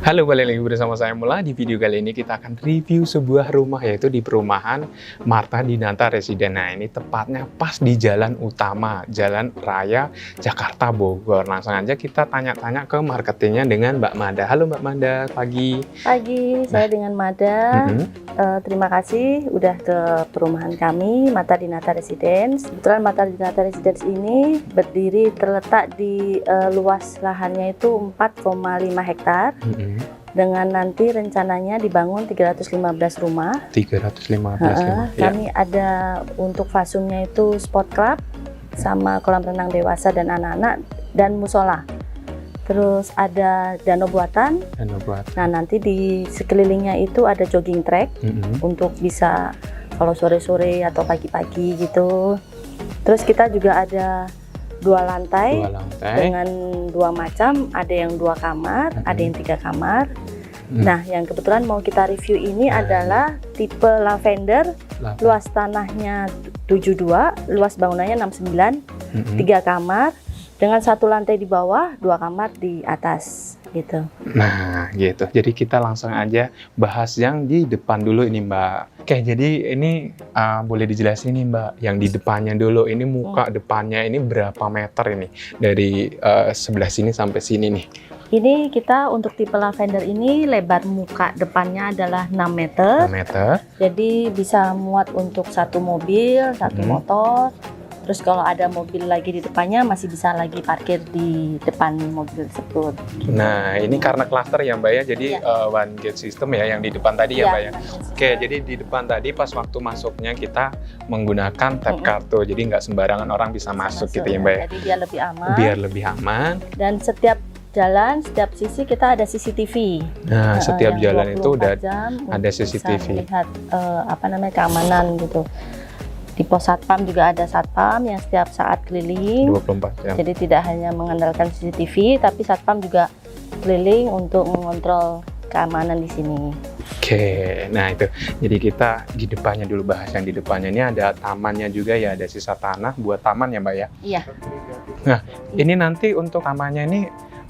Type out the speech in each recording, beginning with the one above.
Halo, balik lagi bersama saya Mula. Di video kali ini kita akan review sebuah rumah, yaitu di perumahan Marta Dinata Residen. Nah, ini tepatnya pas di jalan utama, Jalan Raya Jakarta Bogor. Langsung aja kita tanya-tanya ke marketingnya dengan Mbak Mada. Halo Mbak Mada, pagi. Pagi, saya dengan Mada. Terima kasih udah ke perumahan kami, Marta Dinata Residence. Kebetulan Marta Dinata Residence ini berdiri terletak di luas lahannya itu 4,5 hektar. Dengan nanti rencananya dibangun 315 rumah. 315 rumah. Kami ada untuk fasumnya itu sport club, sama kolam renang dewasa dan anak-anak, dan musola. Terus ada danau buatan. Nah, nanti di sekelilingnya itu ada jogging track untuk bisa kalau sore-sore atau pagi-pagi gitu. Terus kita juga ada dua lantai dengan dua macam, ada yang 2 kamar, ada yang 3 kamar. Nah, yang kebetulan mau kita review ini adalah tipe lavender. Luas tanahnya 72, luas bangunannya 69, 3 kamar dengan 1 lantai di bawah, 2 kamar di atas gitu. Nah, gitu. Jadi kita langsung aja bahas yang di depan dulu ini, Mbak. Oke, jadi ini boleh dijelasin nih, Mbak, yang di depannya dulu. Ini muka depannya ini berapa meter ini dari sebelah sini sampai sini nih? Ini kita untuk tipe lavender ini lebar muka depannya adalah 6 meter. 6 meter. Jadi bisa muat untuk 1 mobil, 1 motor. Terus kalau ada mobil lagi di depannya masih bisa lagi parkir di depan mobil tersebut. Nah, ini karena klaster ya, Mbak ya. Jadi one gate system ya yang di depan tadi ya, Mbak ya. Oke, jadi di depan tadi pas waktu masuknya kita menggunakan tap kartu. Jadi nggak sembarangan orang bisa masuk gitu ya, Mbak ya. Jadi biar lebih aman. Biar lebih aman. Dan setiap jalan, setiap sisi kita ada CCTV. Nah, setiap jalan itu udah ada Bisa CCTV. melihat keamanan gitu. Di pos satpam juga ada satpam yang setiap saat keliling. 24 jam. Jadi tidak hanya mengandalkan CCTV, tapi satpam juga keliling untuk mengontrol keamanan di sini. Oke, nah itu. Jadi kita di depannya dulu bahas yang di depannya ini ada tamannya juga ya, ada sisa tanah buat taman ya, Mbak ya. Iya. Nah, ini nanti untuk tamannya ini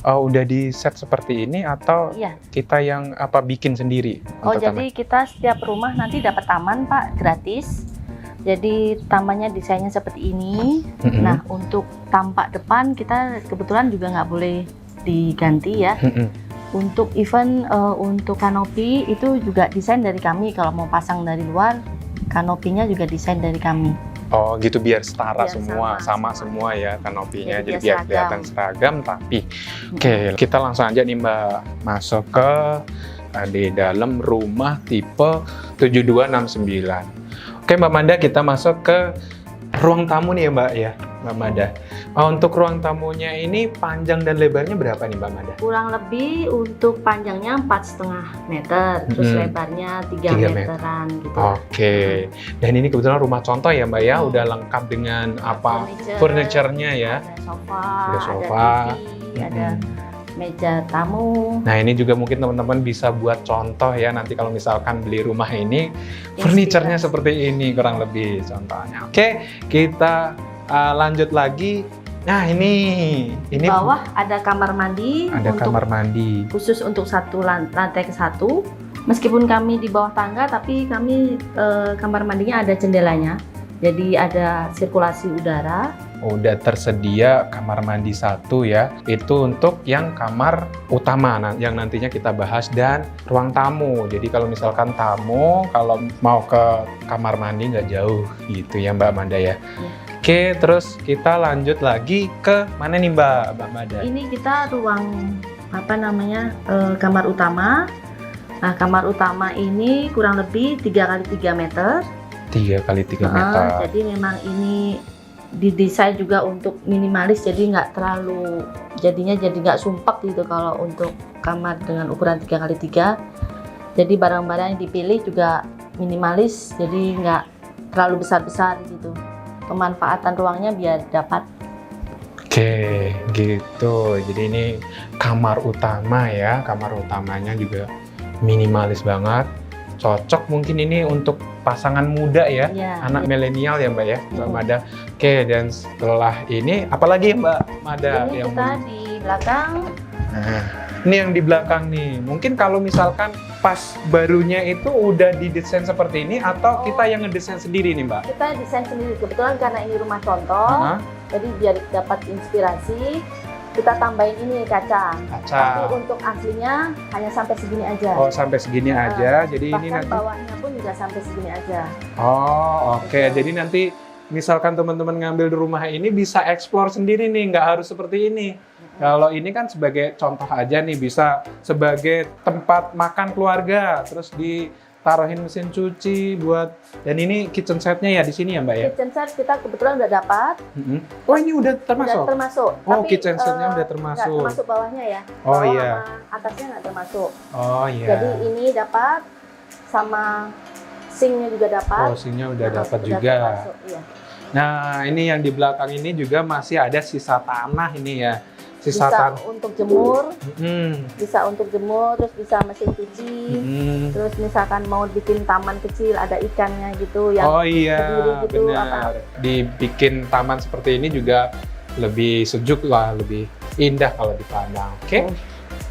udah di set seperti ini atau kita yang bikin sendiri? Oh, jadi kita setiap rumah nanti dapat taman, Pak, gratis. Jadi tamannya desainnya seperti ini. Nah, untuk tampak depan kita kebetulan juga nggak boleh diganti ya. Untuk event untuk kanopi itu juga desain dari kami. Kalau mau pasang dari luar, kanopinya juga desain dari kami. Oh gitu, biar setara semua, sama semua ya kanopinya, jadi biar kelihatan seragam. Tapi oke, kita langsung aja nih Mbak masuk ke di dalam rumah tipe 7269. Oke Mbak Mada, kita masuk ke ruang tamu nih ya Mbak ya, Mbak Mada. Untuk ruang tamunya ini panjang dan lebarnya berapa nih Mbak Mada? Kurang lebih untuk panjangnya 4,5 meter, terus lebarnya 3 meteran gitu. Oke, dan ini kebetulan rumah contoh ya Mbak ya, udah lengkap dengan furniture-nya ya. Ada sofa, ada TV, ada meja tamu. Nah ini juga mungkin teman-teman bisa buat contoh ya, nanti kalau misalkan beli rumah ini furniture-nya seperti ini kurang lebih contohnya. Oke, kita lanjut lagi. Nah ini di bawah ada kamar mandi. Ada kamar mandi khusus untuk lantai ke 1. Meskipun kami di bawah tangga, tapi kami kamar mandinya ada jendelanya. Jadi ada sirkulasi udara. Udah tersedia kamar mandi 1 ya, itu untuk yang kamar utama yang nantinya kita bahas, dan ruang tamu. Jadi kalau misalkan tamu kalau mau ke kamar mandi nggak jauh gitu ya Mbak Mada ya. Oke, terus kita lanjut lagi ke mana nih Mbak Mada? Ini kita ruang kamar utama. Nah, kamar utama ini kurang lebih 3x3 meter. 3x3 meter. Jadi memang ini didesain juga untuk minimalis, jadi nggak terlalu, jadi nggak sumpek gitu kalau untuk kamar dengan ukuran 3x3. Jadi barang-barang yang dipilih juga minimalis, jadi nggak terlalu besar-besar gitu. Pemanfaatan ruangnya biar dapat. Oke, gitu. Jadi ini kamar utama ya, kamar utamanya juga minimalis banget. Cocok mungkin ini untuk pasangan muda ya, anak milenial ya Mbak ya, Mbak Mada. Oke, dan setelah ini apalagi Mbak Mada ini yang kita di belakang Ini yang di belakang nih. Mungkin kalau misalkan pas barunya itu udah didesain seperti ini atau kita yang ngedesain sendiri nih, Mbak? Kita desain sendiri. Kebetulan karena ini rumah contoh, jadi biar dapat inspirasi, kita tambahin ini kaca. Tapi untuk aslinya hanya sampai segini aja. Oh, sampai segini aja. Jadi ini nanti bawahnya pun juga sampai segini aja. Oh, oke. Jadi nanti misalkan teman-teman ngambil di rumah ini bisa explore sendiri nih, nggak harus seperti ini. Kalau ini kan sebagai contoh aja nih, bisa sebagai tempat makan keluarga, terus ditaruhin mesin cuci buat, dan ini kitchen setnya ya di sini ya Mbak ya? Kitchen set kita kebetulan udah dapat. Oh ini udah termasuk? Udah termasuk. Oh tapi, kitchen setnya udah termasuk? Nggak termasuk bawahnya ya. Oh bawah iya. sama atasnya nggak termasuk. Oh iya. Jadi ini dapat, sama sinknya juga dapat. Oh sinknya udah dapat juga. Termasuk, iya. Nah ini yang di belakang ini juga masih ada sisa tanah ini ya. Bisa untuk jemur, bisa untuk jemur, terus bisa mesin cuci, terus misalkan mau bikin taman kecil ada ikannya gitu yang iya gitu, benar. Dibikin taman seperti ini juga lebih sejuk lah, lebih indah kalau dipandang. Oke.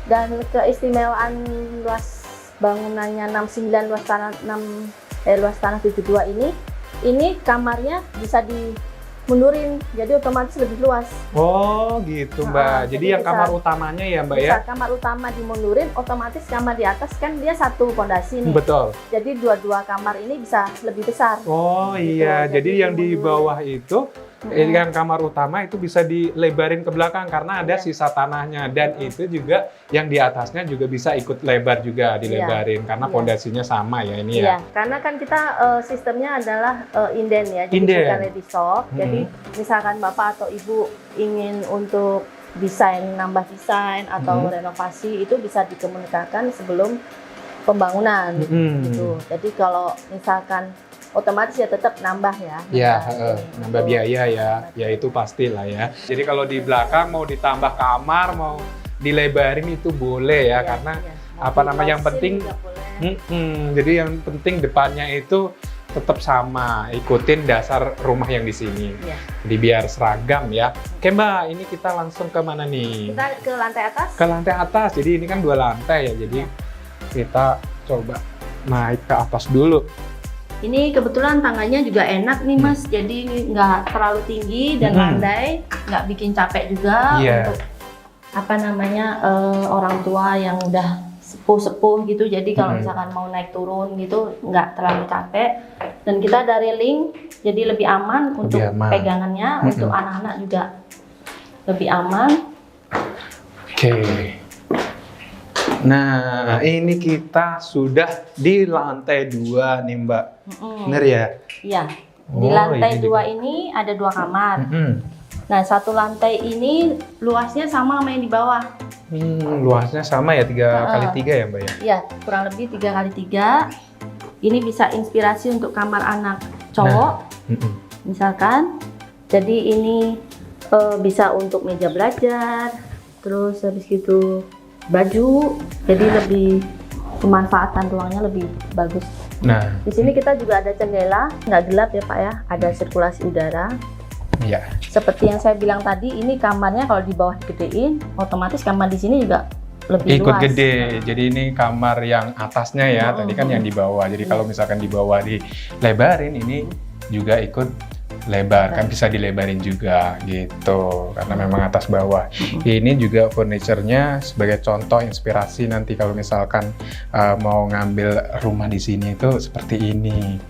Dan keistimewaan luas bangunannya 69 luas tanah 72 ini kamarnya bisa mundurin, jadi otomatis lebih luas. Oh gitu Mbak, jadi yang kamar utamanya ya Mbak ya? Kamar utama dimundurin, otomatis kamar di atas kan dia satu pondasi nih. Betul. Jadi dua kamar ini bisa lebih besar. Oh gitu. Iya, jadi yang di bawah itu, yang kamar utama itu bisa dilebarin ke belakang karena ada sisa tanahnya. Dan itu juga yang di atasnya juga bisa ikut lebar juga, dilebarin karena pondasinya sama ya ini ya? Iya, karena kan kita sistemnya adalah inden ya, jadi bukan ready stock. Jadi misalkan Bapak atau Ibu ingin untuk nambah desain atau renovasi, itu bisa dikemukakan sebelum pembangunan gitu. Jadi kalau misalkan otomatis ya tetap nambah ya. Iya, nambah biaya ya, ya itu pastilah ya. Jadi kalau di belakang mau ditambah kamar, mau dilebarin itu boleh ya, karena apa namanya yang penting, jadi yang penting depannya itu tetap sama, ikutin dasar rumah yang di sini. Jadi biar seragam ya. Oke Mbak, ini kita langsung ke mana nih? Kita ke lantai atas. Ke lantai atas, jadi ini kan 2 lantai ya, jadi kita coba naik ke atas dulu. Ini kebetulan tangganya juga enak nih Mas, jadi nggak terlalu tinggi dan landai, nggak bikin capek juga untuk orang tua yang udah sepuh gitu. Jadi kalau misalkan mau naik turun gitu nggak terlalu capek, dan kita ada railing jadi lebih aman untuk pegangannya, untuk anak-anak juga lebih aman. Oke. Nah, ini kita sudah di lantai 2 nih Mbak. Bener ya? Iya. Di lantai 2 ini ada 2 kamar. Nah, satu lantai ini luasnya sama sama yang di bawah. Luasnya sama ya, 3x3 ya Mbak ya? Iya, kurang lebih 3x3. Ini bisa inspirasi untuk kamar anak cowok. Misalkan. Jadi ini bisa untuk meja belajar, terus habis gitu baju, jadi lebih pemanfaatan ruangnya lebih bagus. Nah, di sini kita juga ada jendela, nggak gelap ya Pak ya, ada sirkulasi udara. Iya. Seperti yang saya bilang tadi, ini kamarnya kalau di bawah digedein, otomatis kamar di sini juga lebih ikut luas. Gede. Jadi ini kamar yang atasnya ya, tadi kan yang di bawah. Jadi kalau misalkan di bawah dilebarin, ini juga ikut lebar, kan bisa dilebarin juga gitu, karena memang atas bawah. Ini juga furniturnya sebagai contoh inspirasi nanti kalau misalkan mau ngambil rumah di sini itu seperti ini,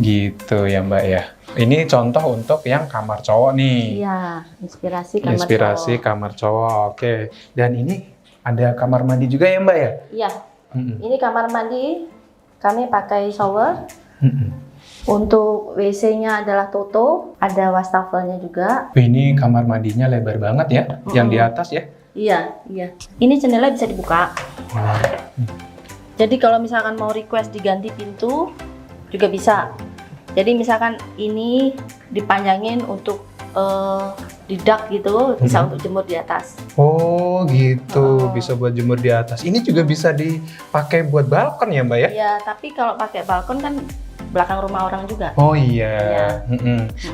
gitu ya Mbak ya. Ini contoh untuk yang kamar cowok nih. Iya, inspirasi kamar cowok. Oke. Dan ini ada kamar mandi juga ya Mbak ya? Iya. Ini kamar mandi, kami pakai shower. Untuk WC-nya adalah Toto, ada wastafelnya juga. Ini kamar mandinya lebar banget ya, yang di atas ya? Iya. Ini jendela bisa dibuka. Jadi kalau misalkan mau request diganti pintu, juga bisa. Jadi misalkan ini dipanjangin untuk di dak gitu, bisa untuk jemur di atas. Oh gitu, bisa buat jemur di atas. Ini juga bisa dipakai buat balkon ya Mbak ya? Iya, tapi kalau pakai balkon kan belakang rumah orang juga. Oh iya.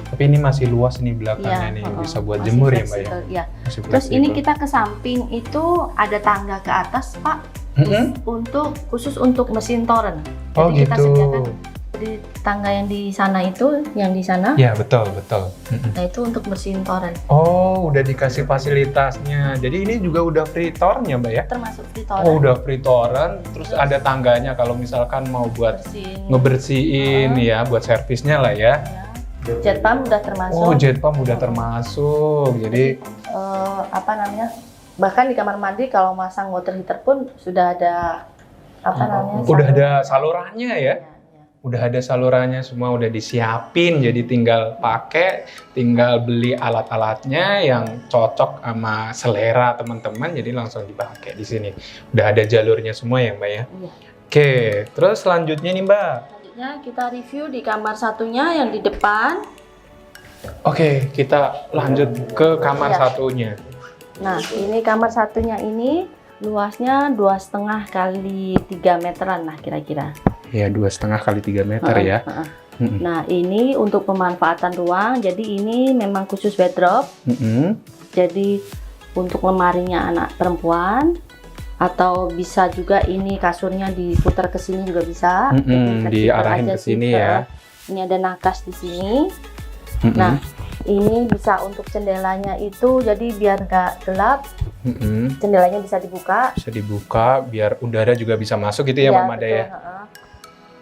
Tapi ini masih luas nih belakangnya nih, bisa buat jemur ya Mbak ya? Iya. Terus ini kita ke samping itu ada tangga ke atas Pak, khusus untuk mesin toren. Oh Jadi gitu. kita sediakan di tangga yang di sana itu, yang di sana. Ya betul. Nah itu untuk mesin toren. Oh udah dikasih fasilitasnya. Jadi ini juga udah free torrent ya Mbak ya? Termasuk free toren. Oh udah free torrent, terus ada tangganya kalau misalkan mau buat ngebersihin ya, buat servisnya lah ya. Jet pump udah termasuk. Oh jet pump udah termasuk. Jadi bahkan di kamar mandi kalau masang water heater pun sudah ada udah ada salurannya ya. Udah ada salurannya semua, udah disiapin, jadi tinggal pakai, tinggal beli alat-alatnya yang cocok sama selera teman-teman, jadi langsung dipakai di sini. Udah ada jalurnya semua ya Mbak ya? Iya. Oke, terus selanjutnya nih Mbak? Selanjutnya kita review di kamar satunya yang di depan. Oke, kita lanjut ke kamar satunya. Nah, ini kamar satunya ini luasnya 2,5 kali 3 meteran lah kira-kira. Ya 2,5 kali 3 meter ya. Nah ini untuk pemanfaatan ruang, jadi ini memang khusus wardrobe. Jadi untuk lemarinya anak perempuan, atau bisa juga ini kasurnya diputar ke sini juga bisa. Diarahin ke sini ya. Ini ada nakas di sini. Nah ini bisa untuk jendelanya itu, jadi biar nggak gelap. Jendelanya bisa dibuka. Bisa dibuka biar udara juga bisa masuk gitu ya Mbak Mada ya.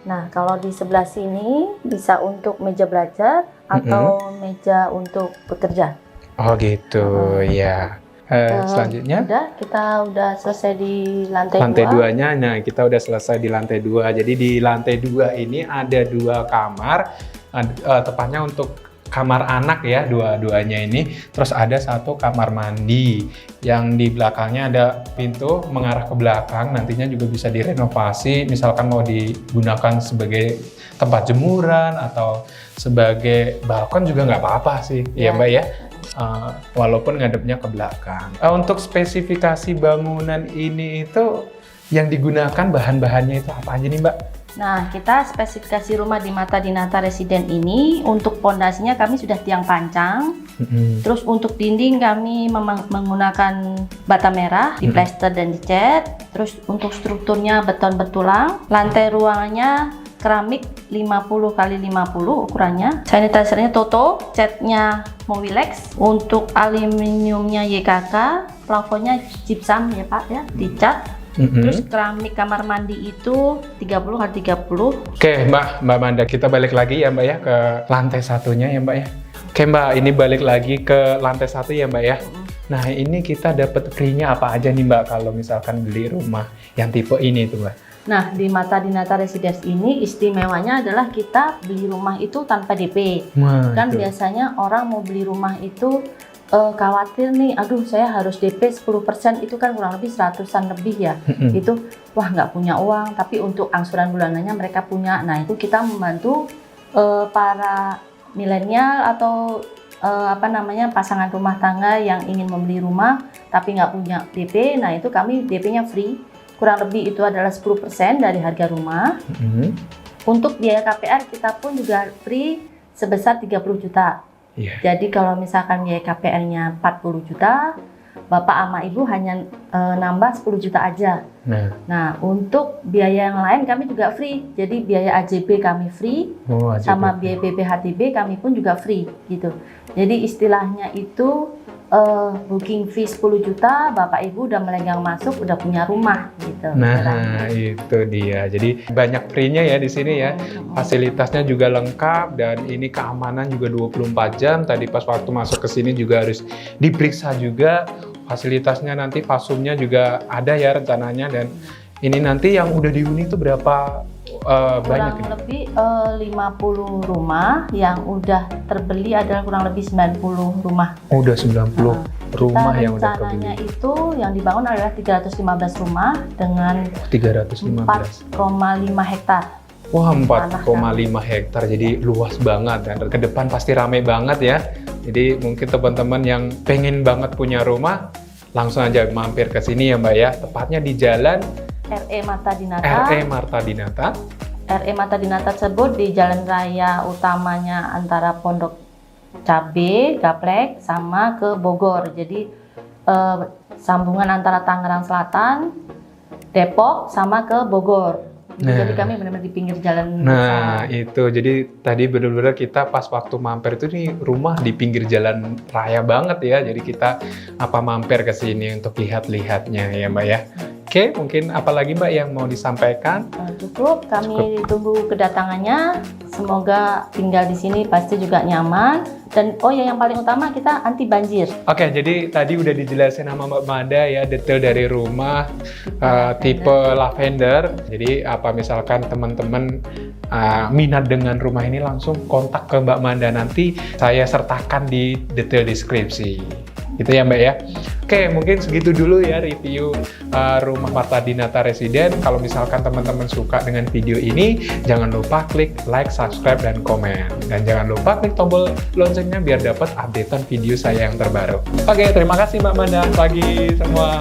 Nah, kalau di sebelah sini bisa untuk meja belajar atau meja untuk bekerja. Oh gitu, ya. Selanjutnya? Kita udah selesai di lantai 2. Lantai 2-nya, nah kita udah selesai di lantai 2. Jadi di lantai 2 ini ada 2 kamar, tepatnya untuk kamar anak ya, dua-duanya ini. Terus ada 1 kamar mandi yang di belakangnya ada pintu mengarah ke belakang. Nantinya juga bisa direnovasi, misalkan mau digunakan sebagai tempat jemuran atau sebagai balkon juga nggak apa-apa sih, ya Mbak ya. Walaupun ngadepnya ke belakang. Untuk spesifikasi bangunan ini itu yang digunakan bahan-bahannya itu apa aja nih Mbak? Nah, kita spesifikasi rumah di Marta Dinata Residen ini, untuk pondasinya kami sudah tiang pancang. Terus untuk dinding kami menggunakan bata merah, diplester dan dicat. Terus untuk strukturnya beton bertulang. Lantai ruangannya keramik 50 x 50 ukurannya. Sanitizer-nya Toto, catnya Mowilex. Untuk aluminiumnya YKK, plafonnya gypsum ya Pak ya, dicat. Terus keramik kamar mandi itu 30 x 30. Oke Mbak Manda, kita balik lagi ya Mbak ya ke lantai satunya ya Mbak ya. Oke Mbak, ini balik lagi ke lantai 1 ya Mbak ya. Nah ini kita dapat free-nya apa aja nih Mbak kalau misalkan beli rumah yang tipe ini tuh Mbak? Nah di Marta Dinata Residence ini istimewanya adalah kita beli rumah itu tanpa DP. Kan biasanya orang mau beli rumah itu khawatir nih, aduh saya harus DP 10%, itu kan kurang lebih 100-an lebih ya. Itu wah nggak punya uang, tapi untuk angsuran bulanannya mereka punya. Nah itu kita membantu para milenial atau pasangan rumah tangga yang ingin membeli rumah tapi nggak punya DP. Nah itu kami DP-nya free, kurang lebih itu adalah 10% dari harga rumah. Untuk biaya KPR kita pun juga free sebesar 30 juta. Jadi kalau misalkan biaya KPR-nya 40 juta, Bapak sama Ibu hanya nambah 10 juta aja. Nah, untuk biaya yang lain kami juga free. Jadi biaya AJB kami free, sama biaya BPHTB kami pun juga free gitu. Jadi istilahnya itu booking fee 10 juta, Bapak Ibu udah melenggang masuk, udah punya rumah gitu. Nah, itu dia. Jadi banyak free-nya ya di sini ya. Fasilitasnya juga lengkap dan ini keamanan juga 24 jam. Tadi pas waktu masuk ke sini juga harus diperiksa juga. Fasilitasnya nanti fasumnya juga ada ya rencananya, dan ini nanti yang udah dihuni itu berapa banyak? Kurang lebih 50 rumah, yang udah terbeli adalah kurang lebih 90 rumah. Oh, udah 90 rumah yang udah terbeli. Rencananya itu yang dibangun adalah 315 rumah dengan 4,5 hektar. Wah, 4,5 hektar, jadi luas banget dan ke depan pasti rame banget ya. Jadi mungkin teman-teman yang pengen banget punya rumah, langsung aja mampir ke sini ya Mbak ya. Tepatnya di jalan RE Marta Dinata. RE Marta Dinata. RE Marta Dinata tersebut di jalan raya utamanya antara Pondok Cabe, Gaplek, sama ke Bogor. Jadi sambungan antara Tangerang Selatan, Depok, sama ke Bogor. Jadi kami benar-benar di pinggir jalan. Nah, itu. Jadi tadi benar-benar kita pas waktu mampir itu nih rumah di pinggir jalan raya banget ya. Jadi kita mampir ke sini untuk lihat-lihatnya ya, Mbak ya. Oke, mungkin apalagi Mbak yang mau disampaikan? Cukup, kami tunggu kedatangannya. Semoga tinggal di sini pasti juga nyaman. Dan yang paling utama kita anti banjir. Oke, jadi tadi udah dijelasin sama Mbak Mada ya detail dari rumah tipe lavender. Jadi misalkan teman-teman minat dengan rumah ini langsung kontak ke Mbak Mada, nanti saya sertakan di detail deskripsi. Gitu ya Mbak ya. Oke, mungkin segitu dulu ya review rumah Marta Dinata Residen. Kalau misalkan teman-teman suka dengan video ini, jangan lupa klik like, subscribe, dan komen. Dan jangan lupa klik tombol loncengnya biar dapat updatean video saya yang terbaru. Oke, terima kasih Mbak Manda. Pagi semua.